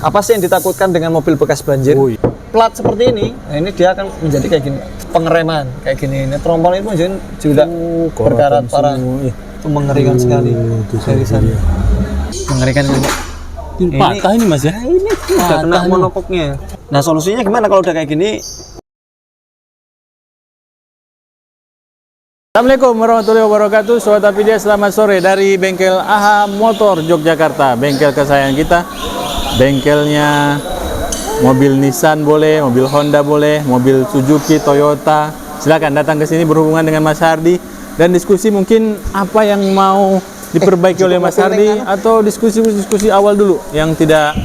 Apa sih yang ditakutkan dengan mobil bekas banjir? Plat seperti ini, nah ini dia akan menjadi kayak gini, pengereman kayak gini. Ini trompol itu juga berkarat parah. Itu mengerikan sekali. Dari sana. Mengerikan ini. Patah ini Mas ya? Nah, ini udah kena monokoknya. Nah solusinya gimana kalau udah kayak gini? Assalamualaikum warahmatullahi wabarakatuh. Sobat Apidia, selamat sore dari bengkel AHA Motor Yogyakarta. Bengkel kesayangan kita. Bengkelnya mobil Nissan boleh, mobil Honda boleh, mobil Suzuki, Toyota. Silakan datang ke sini berhubungan dengan Mas Hardi dan diskusi mungkin apa yang mau diperbaiki oleh Mas Hardi atau diskusi awal dulu yang tidak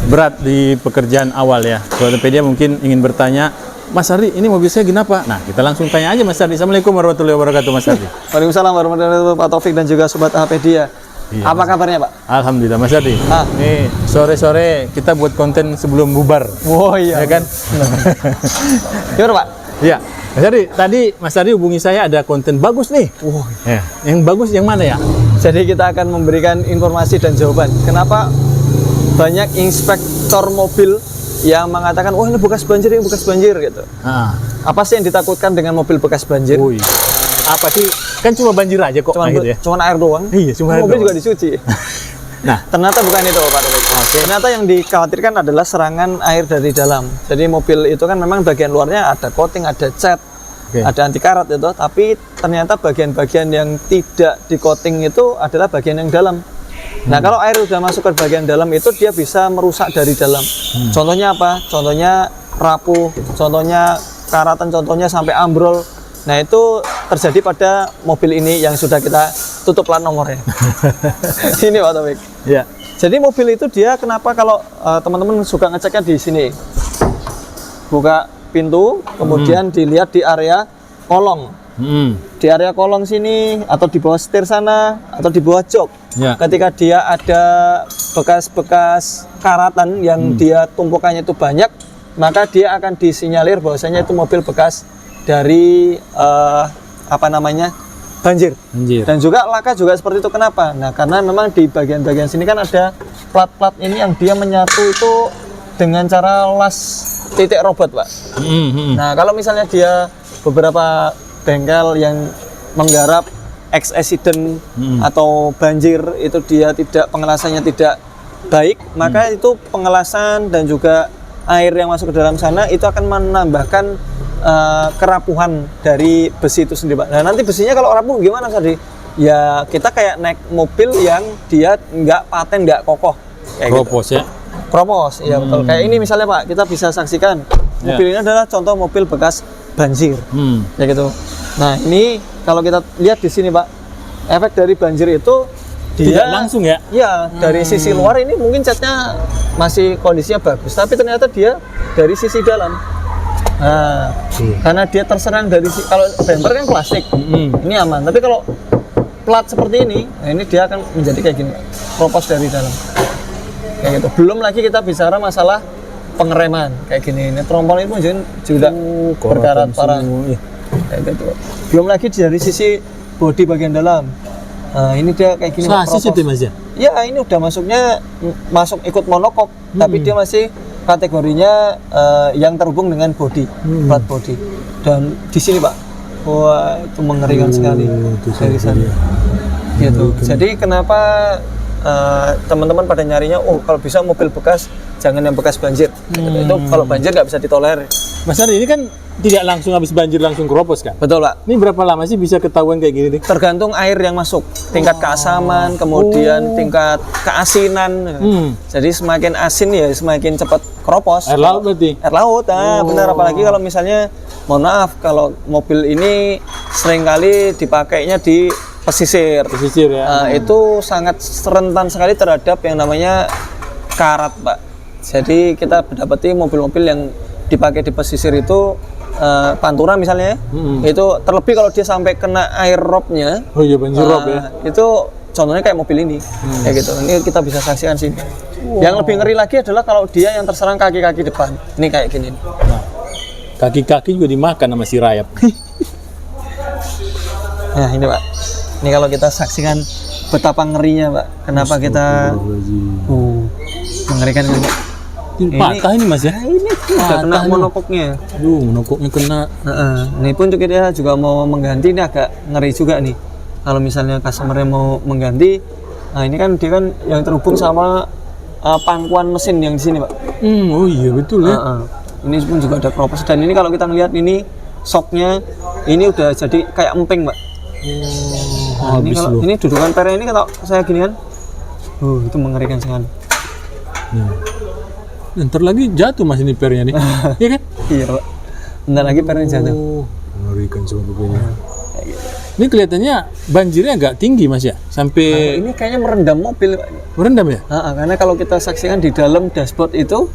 berat di pekerjaan awal ya. Sobat Apidia mungkin ingin bertanya, Mas Hardi, ini mobil saya kenapa? Nah, kita langsung tanya aja Mas Hardi. Assalamualaikum warahmatullahi wabarakatuh Mas Hardi. Waalaikumsalam warahmatullahi wabarakatuh Pak Taufik dan juga Sobat Apedia. Iya, apa kabarnya Pak? Alhamdulillah Mas Hardi. Nih, sore-sore kita buat konten sebelum bubar. Oh iya. Ya kan? Gimana Pak? Iya. Mas Hardi, tadi Mas Hardi hubungi saya ada konten bagus nih. Ya. Yang bagus yang mana ya? Jadi kita akan memberikan informasi dan jawaban. Kenapa banyak inspektor mobil yang mengatakan, oh ini bekas banjir, ini bekas banjir gitu. Apa sih yang ditakutkan dengan mobil bekas banjir? Apa sih? Kan cuma banjir aja kok. Gitu ya? Cuma air doang. Iya, cuma air mobil doang. juga dicuci. Nah, ternyata bukan itu Pak Taufik. Ternyata yang dikhawatirkan adalah serangan air dari dalam. Jadi mobil itu kan memang bagian luarnya ada coating, ada cat, ada anti karat itu. Tapi ternyata bagian-bagian yang tidak di coating itu adalah bagian yang dalam. Nah, kalau air sudah masuk ke bagian dalam itu dia bisa merusak dari dalam. Contohnya apa? Contohnya rapuh, contohnya karatan, contohnya sampai ambrol. Nah, itu terjadi pada mobil ini yang sudah kita tutup plat nomornya. Ini Pak Taufik. Ya. Jadi mobil itu dia kenapa kalau teman-teman suka ngeceknya di sini. Buka pintu, kemudian dilihat di area kolong. Di area kolong sini atau di bawah setir sana atau di bawah jok. Ketika dia ada bekas-bekas karatan yang dia tumpukannya itu banyak, maka dia akan disinyalir bahwasanya itu mobil bekas dari banjir. Dan juga laka juga seperti itu. Kenapa? Nah, karena memang di bagian-bagian sini kan ada plat-plat ini yang dia menyatu itu dengan cara las titik robot, Pak. Nah, kalau misalnya dia beberapa bengkel yang menggarap accident atau banjir itu dia tidak, pengelasannya tidak baik, maka itu pengelasan dan juga air yang masuk ke dalam sana itu akan menambahkan kerapuhan dari besi itu sendiri, Pak. Nah, nanti besinya kalau rapuh gimana tadi? Ya kita kayak naik mobil yang dia nggak paten, nggak kokoh. Kropos gitu. Ya? Kropos, iya betul. Kayak ini misalnya Pak, kita bisa saksikan mobil ini adalah contoh mobil bekas banjir, ya gitu. Nah, ini kalau kita lihat di sini Pak, efek dari banjir itu dia tidak langsung ya? Iya, dari sisi luar ini mungkin catnya masih kondisinya bagus, tapi ternyata dia dari sisi dalam. Nah, karena dia terserang dari kalau bumper kan plastik, ini aman. Tapi kalau plat seperti ini, nah ini dia akan menjadi kayak gini, kropos dari dalam, kayak gitu. Belum lagi kita bicara masalah pengereman kayak gini. Ini trompol itu juga berkarat parah, kayak gitu. Belum lagi dari sisi bodi bagian dalam. Nah, ini dia kayak gini. Sasis itu Mas ya? Ya, ini udah masuk ikut monokok, tapi dia masih kategorinya yang terhubung dengan bodi, plat bodi. Dan di sini Pak, wah itu mengerikan sekali dari sana. Gitu. Jadi kenapa teman-teman pada nyarinya, oh kalau bisa mobil bekas jangan yang bekas banjir. Itu kalau banjir nggak bisa ditolerir. Mas Hardi, ini kan tidak langsung habis banjir langsung keropos kan? Betul Pak. Ini berapa lama sih bisa ketahuan kayak gini nih? Tergantung air yang masuk, tingkat keasaman, kemudian tingkat keasinan. Jadi semakin asin ya semakin cepat keropos. Air laut berarti? Air laut, benar. Apalagi kalau misalnya, mohon maaf, kalau mobil ini seringkali dipakainya di pesisir. Pesisir ya? Itu sangat rentan sekali terhadap yang namanya karat Pak. Jadi kita mendapati mobil-mobil yang dipakai di pesisir itu Pantura misalnya, itu terlebih kalau dia sampai kena air robnya. Oh iya, banjir rob ya. Itu contohnya kayak mobil ini, kayak gitu. Ini kita bisa saksikan sini. Yang lebih ngeri lagi adalah kalau dia yang terserang kaki-kaki depan. Ini kayak gini. Nah, kaki-kaki juga dimakan sama si rayap. Nah ini Pak, ini kalau kita saksikan betapa ngerinya Pak. Kenapa kita mengerikan ini? Patah ini Mas ya? Ini udah kena monokoknya. Monokoknya kena. Ini pun kita juga mau mengganti, ini agak ngeri juga nih. Kalau misalnya customer mau mengganti, nah ini kan dia kan yang terhubung sama pangkuan mesin yang di sini, Pak. Oh iya betul ya. Ini pun juga ada kropos, dan ini kalau kita ngelihat ini shocknya ini udah jadi kayak emping, Pak. Nah, ini dudukan pernya ini kalau saya gini kan, itu mengerikan sekali. Ntar lagi jatuh Mas ini pernya nih. Iya kan? Iya, Pak. Bentar lagi pernya jatuh. Mengerikan semua begini. Ini kelihatannya banjirnya agak tinggi Mas ya? Sampai ini kayaknya merendam mobil, Pak. Merendam ya? Karena kalau kita saksikan di dalam dashboard itu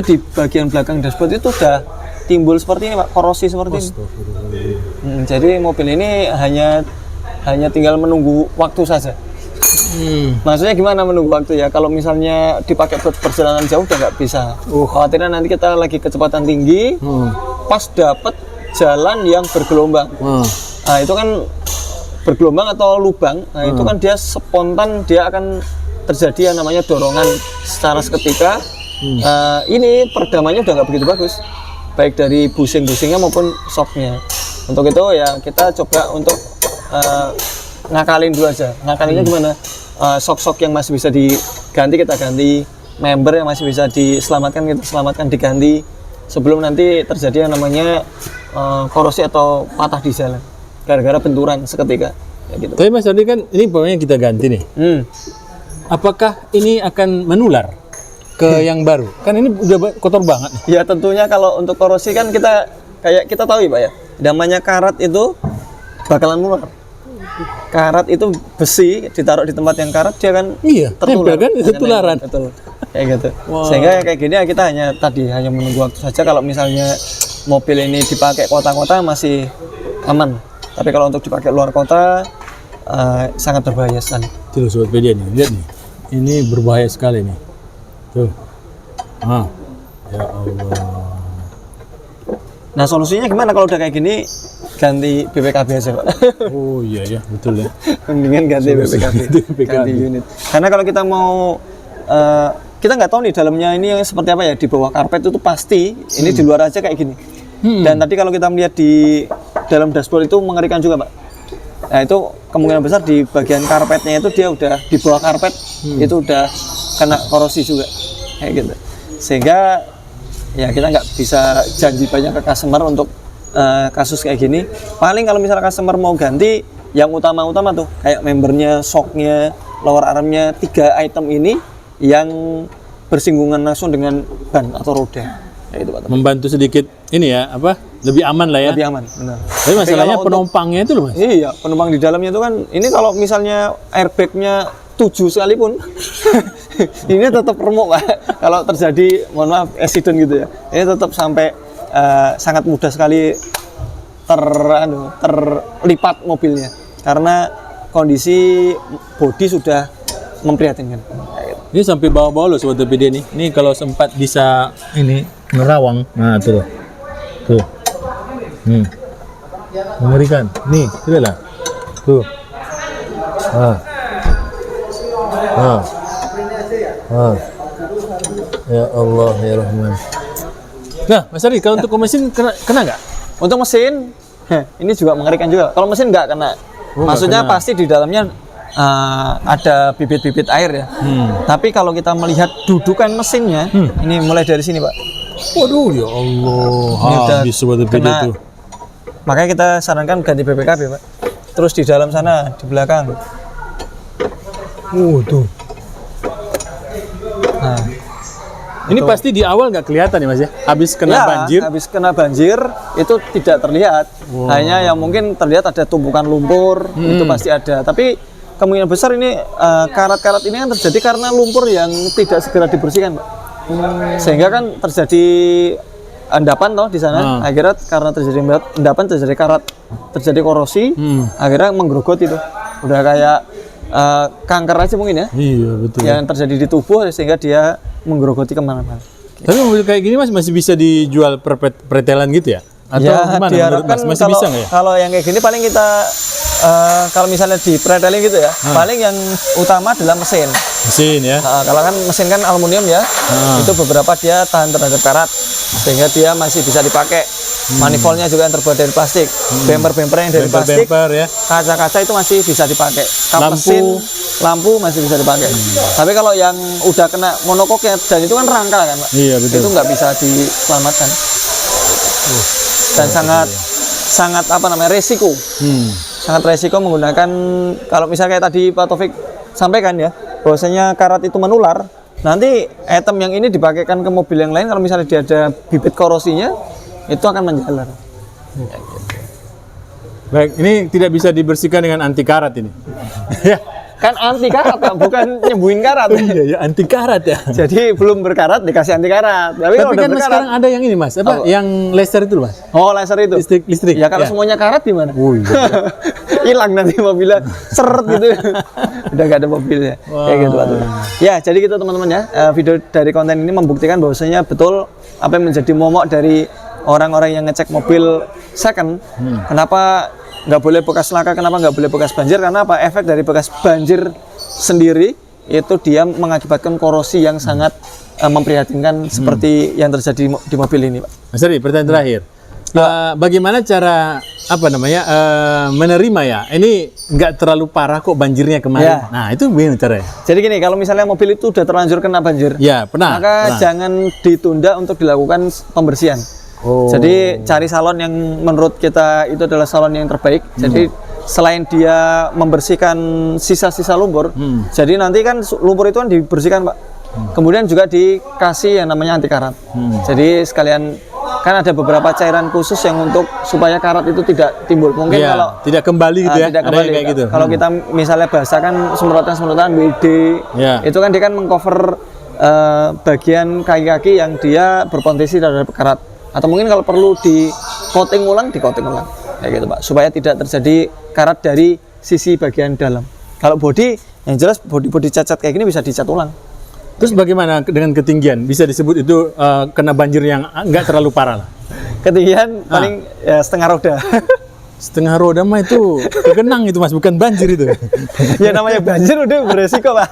di bagian belakang dashboard itu udah timbul seperti ini, Pak, korosi seperti ini. Jadi mobil ini hanya tinggal menunggu waktu saja. Maksudnya gimana menunggu waktu ya? Kalau misalnya dipakai buat perjalanan jauh udah nggak bisa. Khawatirnya nanti kita lagi kecepatan tinggi, pas dapat jalan yang bergelombang. Nah itu kan bergelombang atau lubang. Nah itu kan dia spontan, dia akan terjadi yang namanya dorongan secara seketika. Ini perdamanya udah nggak begitu bagus, baik dari busing-busingnya maupun shocknya. Untuk itu ya kita coba untuk ngakalin dulu aja. Ngakalinnya gimana? Shock-shock yang masih bisa diganti kita ganti, member yang masih bisa diselamatkan kita selamatkan, diganti sebelum nanti terjadi yang namanya korosi atau patah di jalan gara-gara benturan seketika ya gitu. Tapi Mas tadi kan ini pokoknya kita ganti nih. Apakah ini akan menular ke yang baru? Kan ini udah kotor banget nih. Ya tentunya kalau untuk korosi kan kita tahu ya Pak ya, namanya karat itu bakalan menular. Karat itu besi, ditaruh di tempat yang karat dia kan tertular kan, itu tularan. Betul. Kayak gitu. Sehingga kayak gini ya kita hanya menunggu waktu saja. Kalau misalnya mobil ini dipakai kota-kota masih aman. Tapi kalau untuk dipakai luar kota sangat berbahaya sekali. Tuh sobat media nih, lihat nih. Ini berbahaya sekali nih. Tuh. Ya Allah. Nah, solusinya gimana kalau udah kayak gini? Ganti BPKB aja, Pak. Oh iya ya, betul ya. Mendingan ganti BPKB. Ganti unit. Karena kalau kita mau kita nggak tahu nih dalamnya ini yang seperti apa ya, di bawah karpet itu pasti ini di luar aja kayak gini. Dan tadi kalau kita melihat di dalam dashboard itu mengerikan juga, Pak. Nah, itu kemungkinan besar di bagian karpetnya itu dia udah di bawah karpet itu udah kena korosi juga. Kayak gitu. Sehingga ya kita nggak bisa janji banyak ke customer untuk kasus kayak gini. Paling kalau misalnya customer mau ganti yang utama-utama tuh kayak membernya, shocknya, lower armnya, 3 item ini yang bersinggungan langsung dengan ban atau roda. Ya, itu, Pak. Membantu sedikit ini ya, apa? Lebih aman lah ya. Lebih aman, benar. Tapi masalahnya penumpangnya itu loh Mas. Iya, penumpang di dalamnya itu kan ini kalau misalnya airbagnya 7 sekalipun ini tetap remuk, Pak. Kalau terjadi mohon maaf accident gitu ya. Ini tetap sampai sangat mudah sekali terlipat mobilnya karena kondisi bodi sudah memprihatinkan. Ini sampai bawah-bawah loh sobat TPD nih. Ini kalau sempat bisa ini nerawang. Nah, tuh. Tuh. Mengerikan. Nih, lihat lah. Tuh. Ya Allah, ya Rahman. Nah, Mas Ari, kalau untuk mesin kena nggak? Untuk mesin, ini juga mengerikan juga. Kalau mesin nggak kena. Maksudnya pasti di dalamnya ada bibit-bibit air ya. Tapi kalau kita melihat dudukan mesinnya, ini mulai dari sini, Pak. Waduh, ya Allah. Habis sobat TPD itu. Makanya kita sarankan ganti BPKB, Pak. Terus di dalam sana, di belakang. Tuh. Nah. Ini pasti di awal nggak kelihatan ya Mas ya? Habis kena banjir? Habis kena banjir itu tidak terlihat. Hanya yang mungkin terlihat ada tumpukan lumpur, itu pasti ada. Tapi kemungkinan besar ini karat-karat ini kan terjadi karena lumpur yang tidak segera dibersihkan, Pak. Sehingga kan terjadi endapan toh di sana. Akhirnya karena terjadi endapan, terjadi karat, terjadi korosi, akhirnya menggerogot itu. Udah kayak kanker aja mungkin ya. Iya, betul. Yang terjadi di tubuh sehingga dia menggerogoti kemana-mana. Tapi mobil kayak gini Mas masih bisa dijual per pretelan gitu ya? Atau ya, gimana menurut Mas? Masih bisa nggak ya? Kalau yang kayak gini paling kita Kalau misalnya di pretelling gitu ya, paling yang utama adalah mesin. Mesin ya. Kalau kan mesin kan aluminium ya, itu beberapa dia tahan terhadap karat, sehingga dia masih bisa dipakai. Manifoldnya juga yang terbuat dari plastik, bumper yang dari plastik, ya. kaca-kaca itu masih bisa dipakai. Lampu masih bisa dipakai. Tapi kalau yang udah kena monokoknya dan itu kan rangka kan, Pak. Iya betul. Itu nggak bisa diselamatkan. Dan sangat apa namanya resiko. Sangat resiko menggunakan, kalau misalnya kayak tadi Pak Taufik sampaikan ya, bahwasanya karat itu menular. Nanti item yang ini dipakaikan ke mobil yang lain, kalau misalnya dia ada bibit korosinya, itu akan menjalar. Baik, ini tidak bisa dibersihkan dengan anti karat ini. Ya. Kan anti karat Pak, bukan nyembuhin karat. Iya ya, anti karat ya. Jadi belum berkarat dikasih anti karat. Tapi kalau udah kan berkarat, sekarang ada yang ini Mas, apa? Yang laser itu loh, Mas. oh laser itu. Listrik. Ya kalau semuanya karat gimana? Hilang nanti mobilnya seret gitu. Udah gak ada mobilnya. Kayak gitu Pak. Ya, jadi gitu teman-teman ya. Video dari konten ini membuktikan bahwasanya betul apa yang menjadi momok dari orang-orang yang ngecek mobil second. Kenapa nggak boleh bekas laka, kenapa nggak boleh bekas banjir? Karena apa? Efek dari bekas banjir sendiri itu dia mengakibatkan korosi yang sangat memprihatinkan seperti yang terjadi di mobil ini, Pak. Mas Ari, pertanyaan terakhir. Bagaimana cara menerima ya? Ini nggak terlalu parah kok banjirnya kemarin. Ya. Nah, itu gimana caranya? Jadi gini, kalau misalnya mobil itu udah terlanjur kena banjir, Ya, pernah. maka jangan ditunda untuk dilakukan pembersihan. Jadi cari salon yang menurut kita itu adalah salon yang terbaik. Jadi selain dia membersihkan sisa-sisa lumpur, jadi nanti kan lumpur itu kan dibersihkan Pak. Kemudian juga dikasih yang namanya anti karat. Jadi sekalian kan ada beberapa cairan khusus yang untuk supaya karat itu tidak timbul. Mungkin kalau tidak kembali gitu ya. tidak kembali kayak gitu. Kalau kita misalnya bahasakan semprotan WD, itu kan dia kan mengcover bagian kaki-kaki yang dia berpotensi terhadap karat. Atau mungkin kalau perlu di coating ulang kayak gitu Pak, supaya tidak terjadi karat dari sisi bagian dalam. Kalau bodi, yang jelas bodi cacat kayak gini bisa dicat ulang. Terus bagaimana dengan ketinggian? Bisa disebut itu kena banjir yang nggak terlalu parah lah? Ketinggian paling ya, setengah roda. Setengah roda mah itu kegenang itu Mas, bukan banjir itu. Ya namanya banjir udah beresiko Pak.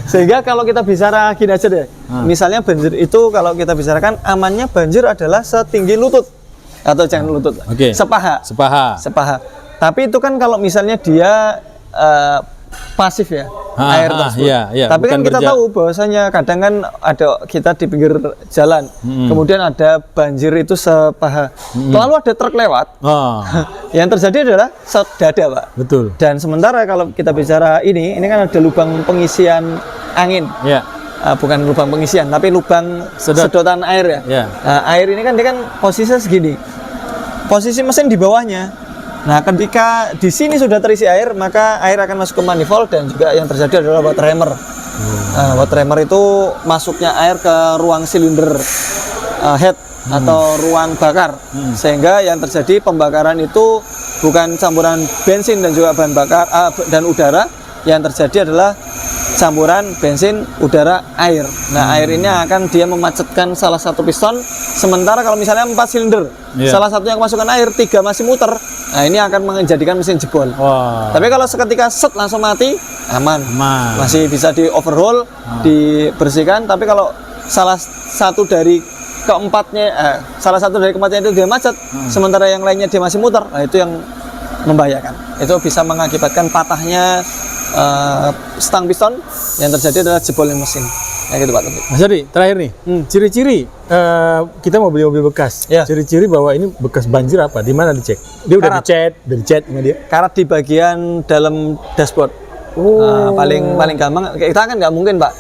Sehingga kalau kita bicara gini aja deh. Misalnya banjir itu kalau kita bicarakan amannya banjir adalah setinggi lutut. Atau jangan lutut. Sepaha. Tapi itu kan kalau misalnya dia pasif ya, air tersebut. Tapi kan kita tahu bahwasanya kadang kan ada kita di pinggir jalan, kemudian ada banjir itu sepaha, lalu ada truk lewat, yang terjadi adalah dada Pak. Betul. Dan sementara kalau kita bicara ini kan ada lubang pengisian angin. Bukan lubang pengisian, tapi lubang sedotan air ya. Nah, air ini kan dia kan posisinya segini, posisi mesin di bawahnya. Nah, ketika di sini sudah terisi air, maka air akan masuk ke manifold dan juga yang terjadi adalah water hammer. Water hammer itu masuknya air ke ruang silinder head atau ruang bakar, sehingga yang terjadi pembakaran itu bukan campuran bensin dan juga bahan bakar dan udara, yang terjadi adalah campuran bensin, udara, air. Nah, air ini akan dia memacetkan salah satu piston. Sementara kalau misalnya 4 silinder, salah satunya kemasukan air, 3 masih muter, nah ini akan menjadikan mesin jebol. Tapi kalau seketika set langsung mati, aman. Masih bisa di overhaul, dibersihkan. Tapi kalau salah satu dari keempatnya itu dia macet, sementara yang lainnya dia masih muter, nah itu yang membahayakan. Itu bisa mengakibatkan patahnya stang piston, yang terjadi adalah jebolnya mesin. Ya gitu Pak Taufik. Mas Ari, terakhir nih, ciri-ciri kita mau beli mobil bekas. Ciri-ciri bahwa ini bekas banjir apa? Di mana dicek? Dia udah dicat sama dia. Karat di bagian dalam dashboard. Paling gampang. Kita kan nggak mungkin Pak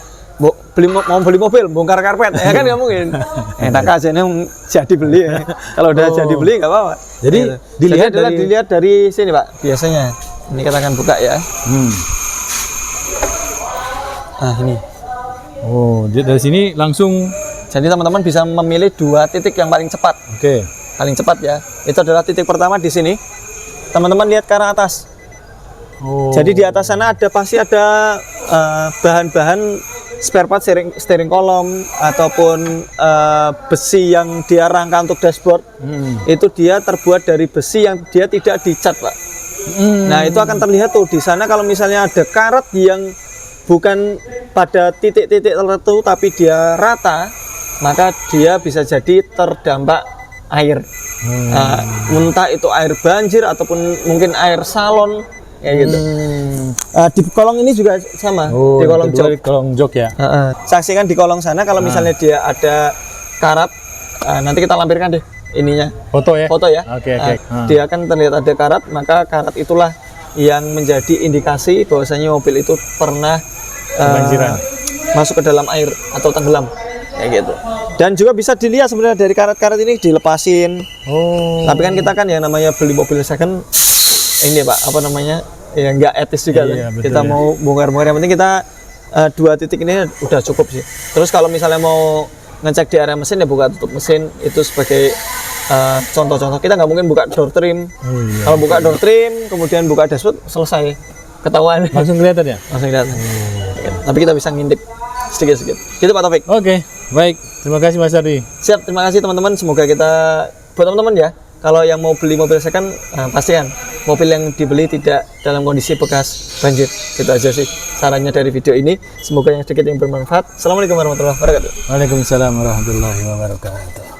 mau beli mobil bongkar karpet, ya kan nggak mungkin. Enak aja nih jadi beli ya. Kalau udah jadi beli nggak apa-apa. Jadi dilihat dari sini Pak biasanya. Ini kita akan buka ya. Nah ini. Dari sini langsung. Jadi teman-teman bisa memilih 2 titik yang paling cepat. Paling cepat ya. Itu adalah titik pertama di sini. Teman-teman lihat ke arah atas. Jadi di atas sana pasti ada bahan-bahan spare part steering column ataupun besi yang dia rangka untuk dashboard. Itu dia terbuat dari besi yang dia tidak dicat Pak. Nah, itu akan terlihat tuh di sana kalau misalnya ada karat yang bukan pada titik-titik tertentu tapi dia rata, maka dia bisa jadi terdampak air. Entah itu air banjir ataupun mungkin air salon kayak gitu. Di kolong ini juga sama, di kolong jok. Di kolong jok ya. Saksikan di kolong sana kalau misalnya dia ada karat, nanti kita lampirkan deh ininya. Foto ya. Oke. Dia akan terlihat ada karat, maka karat itulah yang menjadi indikasi bahwasanya mobil itu pernah Kebanjiran. masuk ke dalam air atau tenggelam kayak gitu. Dan juga bisa dilihat sebenarnya dari karat-karat ini dilepasin. Tapi kan kita kan yang namanya beli mobil second ini Pak, apa namanya, ya nggak etis juga. Iya, betul, kita mau bongkar-bongkar, yang penting kita 2 titik ini udah cukup sih. Terus kalau misalnya mau ngecek di area mesin ya buka tutup mesin, itu sebagai contoh-contoh. Kita nggak mungkin buka door trim. Kalau buka door trim kemudian buka dashboard, selesai, ketahuan. Langsung kelihatan ya. Langsung kelihatan. Tapi kita bisa ngintip sedikit-sedikit. Gitu Pak Taufik. Oke, baik. Terima kasih Mas Ardi. Siap, terima kasih teman-teman. Semoga kita, buat teman-teman ya, kalau yang mau beli mobil second, pastikan mobil yang dibeli tidak dalam kondisi bekas banjir. Itu aja sih sarannya dari video ini. Semoga yang sedikit yang bermanfaat. Assalamualaikum warahmatullahi wabarakatuh. Waalaikumsalam warahmatullahi wabarakatuh.